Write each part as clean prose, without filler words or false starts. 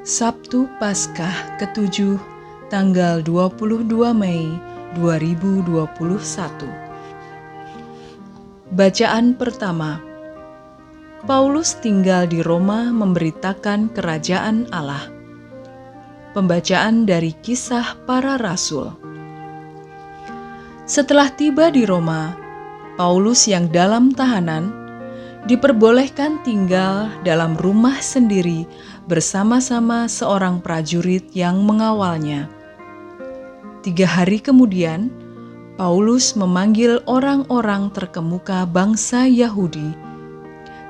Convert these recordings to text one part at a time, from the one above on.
Sabtu Paskah ke-7 tanggal 22 Mei 2021. Bacaan pertama. Paulus tinggal di Roma memberitakan kerajaan Allah. Pembacaan dari Kisah Para Rasul. Setelah tiba di Roma, Paulus yang dalam tahanan diperbolehkan tinggal dalam rumah sendiri bersama-sama seorang prajurit yang mengawalnya. 3 hari kemudian, Paulus memanggil orang-orang terkemuka bangsa Yahudi,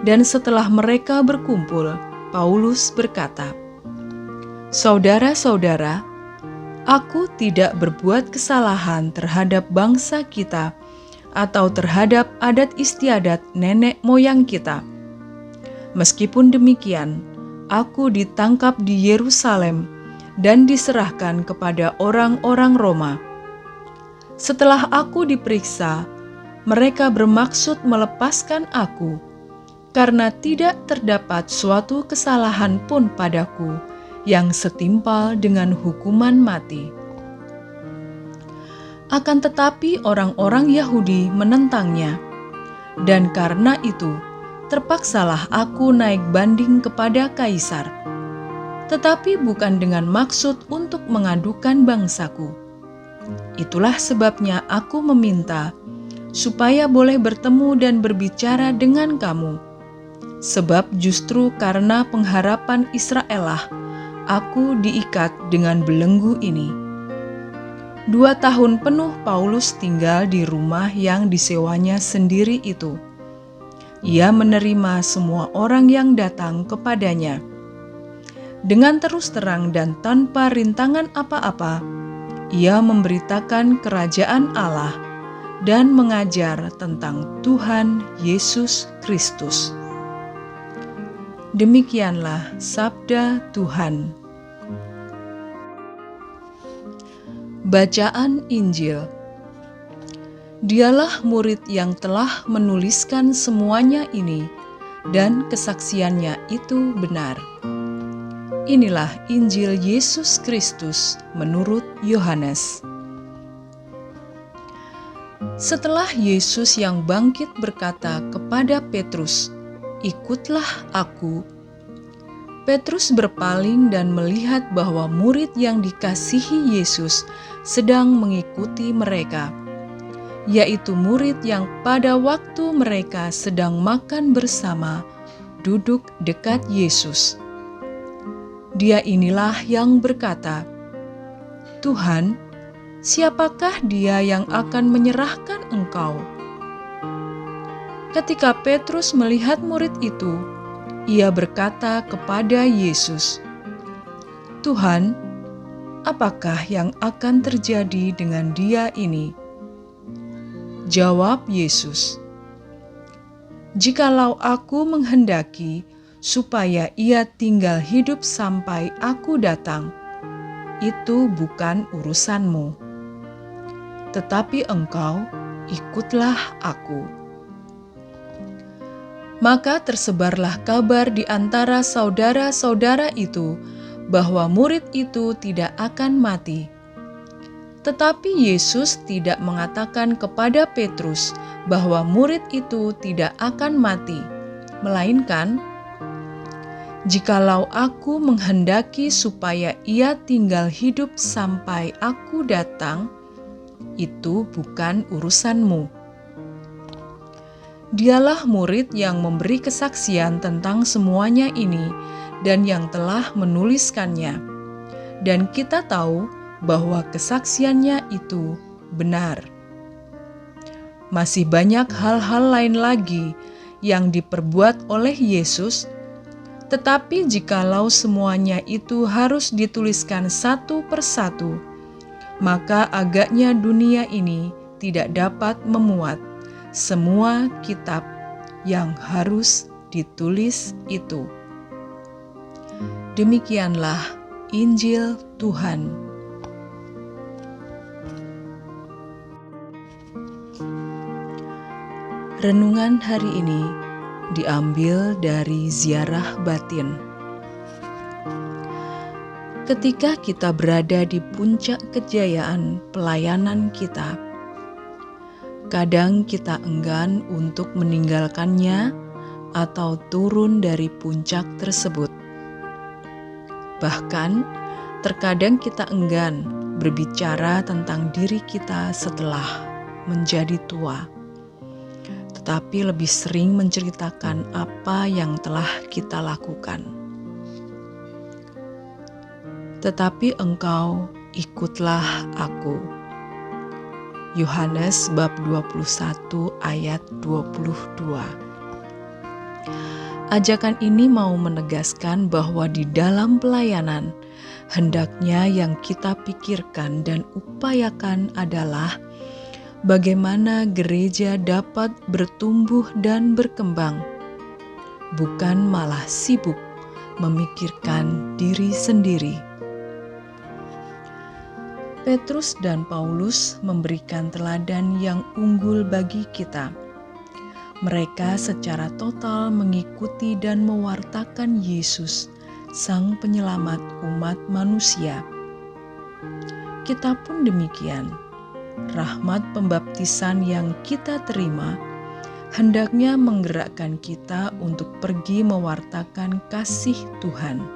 dan setelah mereka berkumpul, Paulus berkata, "Saudara-saudara, aku tidak berbuat kesalahan terhadap bangsa kita atau terhadap adat istiadat nenek moyang kita. Meskipun demikian, aku ditangkap di Yerusalem dan diserahkan kepada orang-orang Roma. Setelah aku diperiksa, mereka bermaksud melepaskan aku, karena tidak terdapat suatu kesalahan pun padaku yang setimpal dengan hukuman mati. Akan tetapi orang-orang Yahudi menentangnya, dan karena itu terpaksalah aku naik banding kepada Kaisar, tetapi bukan dengan maksud untuk mengadukan bangsaku. Itulah sebabnya aku meminta supaya boleh bertemu dan berbicara dengan kamu, sebab justru karena pengharapan Israel lah aku diikat dengan belenggu ini." 2 tahun penuh Paulus tinggal di rumah yang disewanya sendiri itu. Ia menerima semua orang yang datang kepadanya. Dengan terus terang dan tanpa rintangan apa-apa, ia memberitakan kerajaan Allah dan mengajar tentang Tuhan Yesus Kristus. Demikianlah sabda Tuhan. Bacaan Injil. Dialah murid yang telah menuliskan semuanya ini, dan kesaksiannya itu benar. Inilah Injil Yesus Kristus menurut Yohanes. Setelah Yesus yang bangkit berkata kepada Petrus, "Ikutlah aku," Petrus berpaling dan melihat bahwa murid yang dikasihi Yesus sedang mengikuti mereka, yaitu murid yang pada waktu mereka sedang makan bersama, duduk dekat Yesus. Dia inilah yang berkata, "Tuhan, siapakah dia yang akan menyerahkan Engkau?" Ketika Petrus melihat murid itu, ia berkata kepada Yesus, "Tuhan, apakah yang akan terjadi dengan dia ini?" Jawab Yesus, "Jikalau aku menghendaki supaya ia tinggal hidup sampai aku datang, itu bukan urusanmu. Tetapi engkau ikutlah aku." Maka tersebarlah kabar di antara saudara-saudara itu bahwa murid itu tidak akan mati. Tetapi Yesus tidak mengatakan kepada Petrus bahwa murid itu tidak akan mati, melainkan, "Jikalau aku menghendaki supaya ia tinggal hidup sampai aku datang, itu bukan urusanmu." Dialah murid yang memberi kesaksian tentang semuanya ini dan yang telah menuliskannya. Dan kita tahu bahwa kesaksiannya itu benar. Masih banyak hal-hal lain lagi yang diperbuat oleh Yesus, tetapi jikalau semuanya itu harus dituliskan satu persatu, maka agaknya dunia ini tidak dapat memuat semua kitab yang harus ditulis itu. Demikianlah Injil Tuhan. Renungan hari ini diambil dari Ziarah Batin. ketika kita berada di puncak kejayaan pelayanan kita, kadang kita enggan untuk meninggalkannya atau turun dari puncak tersebut. Bahkan, terkadang kita enggan berbicara tentang diri kita setelah menjadi tua, tetapi lebih sering menceritakan apa yang telah kita lakukan. Tetapi engkau ikutlah aku. Yohanes bab 21 ayat 22. Ajakan ini mau menegaskan bahwa di dalam pelayanan, hendaknya yang kita pikirkan dan upayakan adalah bagaimana gereja dapat bertumbuh dan berkembang, bukan malah sibuk memikirkan diri sendiri. Petrus dan Paulus memberikan teladan yang unggul bagi kita. Mereka secara total mengikuti dan mewartakan Yesus, Sang Penyelamat umat manusia. Kita pun demikian. Rahmat pembaptisan yang kita terima hendaknya menggerakkan kita untuk pergi mewartakan kasih Tuhan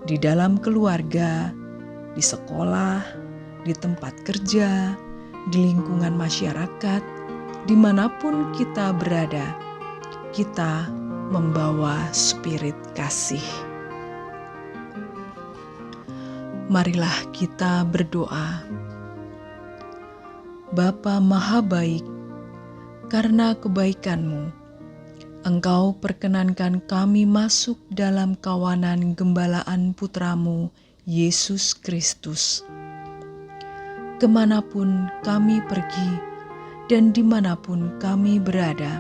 di dalam keluarga, di sekolah, di tempat kerja, di lingkungan masyarakat, dimanapun kita berada, kita membawa spirit kasih. Marilah kita berdoa. Bapa Maha Baik, karena kebaikan-Mu, Engkau perkenankan kami masuk dalam kawanan gembalaan Putra-Mu, Yesus Kristus. Kemanapun kami pergi dan dimanapun kami berada,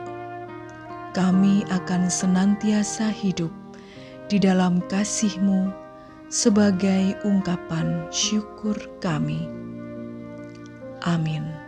kami akan senantiasa hidup di dalam kasih-Mu sebagai ungkapan syukur kami. Amin.